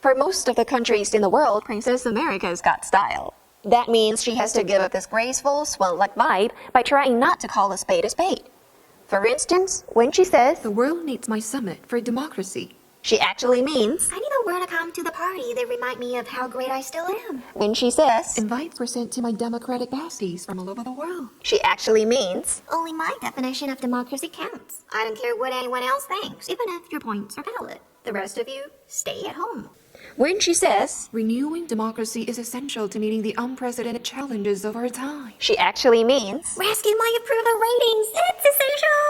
For most of the countries in the world, Princess America's got style. That means she has to give up this graceful, swan-like vibe by trying not to call a spade a spade. For instance, when she says, "The world needs my summit for democracy," she actually means, "I need a word to come to the party that remind me of how great I still am." When she says, "Invites were sent to my democratic besties from all over the world," she actually means, "Only my definition of democracy counts. I don't care what anyone else thinks, even if your points are valid. The rest of you, stay at home." When she says, "Renewing democracy is essential to meeting the unprecedented challenges of our time," she actually means, "Rescue my approval ratings, it's essential."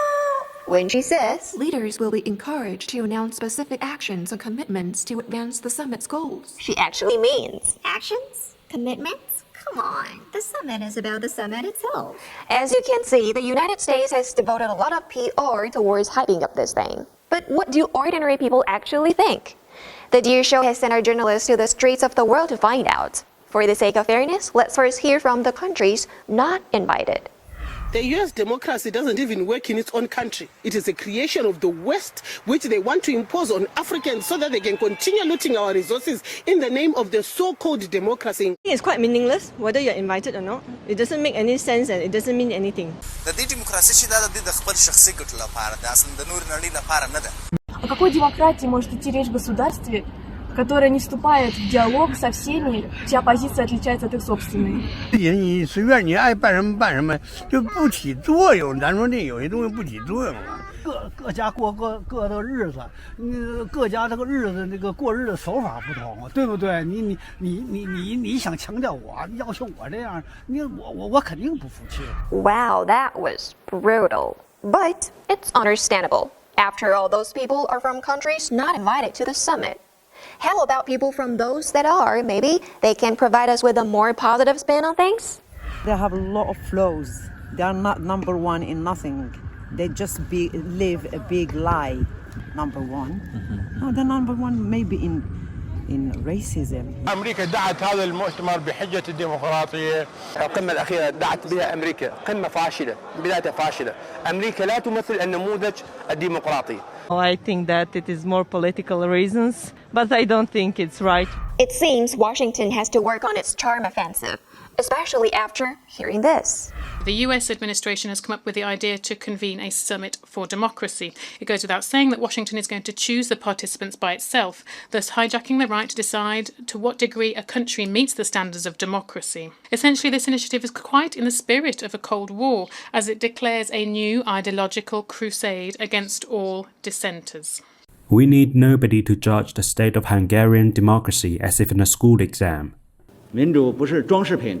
When she says, "Leaders will be encouraged to announce specific actions and commitments to advance the summit's goals," she actually means, Actions? Commitments? Come on, the summit is about the summit itself. As you can see, the United States has devoted a lot of PR towards hyping up this thing. But what do ordinary people actually think? The Dear Show has sent our journalists to the streets of the world to find out. For the sake of fairness, let's first hear from the countries not invited. The US democracy doesn't even work in its own country. It is a creation of the West, which they want to impose on Africans so that they can continue looting our resources in the name of the so-called democracy. It's quite meaningless whether you're invited or not. It doesn't make any sense and it doesn't mean anything. د دې دیموکراسي چې دا د خپل شخصي ګټو لپاره ده، اصلا د نور نړۍ لپاره نه ده. О какой демократии может идти речь в государстве, которое не вступает в диалог со всеми, чья позиция отличается от их собственной? 你随便你爱办什么办什么，就不起作用。咱说这有些东西不起作用啊。各家过各的日子，各家这个日子那个过日子手法不同，对不对？你想强调我，要求我这样，我肯定不服气。 Wow, that was brutal. But it's understandable. After all, those people are from countries not invited to the summit. How about people from those that are? Maybe they can provide us with a more positive spin on things? They have a lot of flaws. They are not number one in nothing. They just live a big lie. Number one. No, the number one maybe in racism. أمريكا دعت هذا المؤتمر بحجة الديمقراطية. القمة الأخيرة دعت بها أمريكا قمة فاشلة، بداية فاشلة. أمريكا لا تمثل النموذج الديمقراطي. I think that it is more political reasons, but I don't think it's right. It seems Washington has to work on its charm offensive, especially after hearing this. The US administration has come up with the idea to convene a summit for democracy. It goes without saying that Washington is going to choose the participants by itself, thus hijacking the right to decide to what degree a country meets the standards of democracy. Essentially, this initiative is quite in the spirit of a Cold War, as it declares a new ideological crusade against all dissenters. We need nobody to judge the state of Hungarian democracy as if in a school exam. 民主不是装饰品，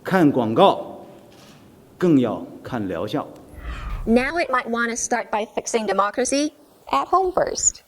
看广告更要看疗效。 Now it might want to start by fixing democracy at home first.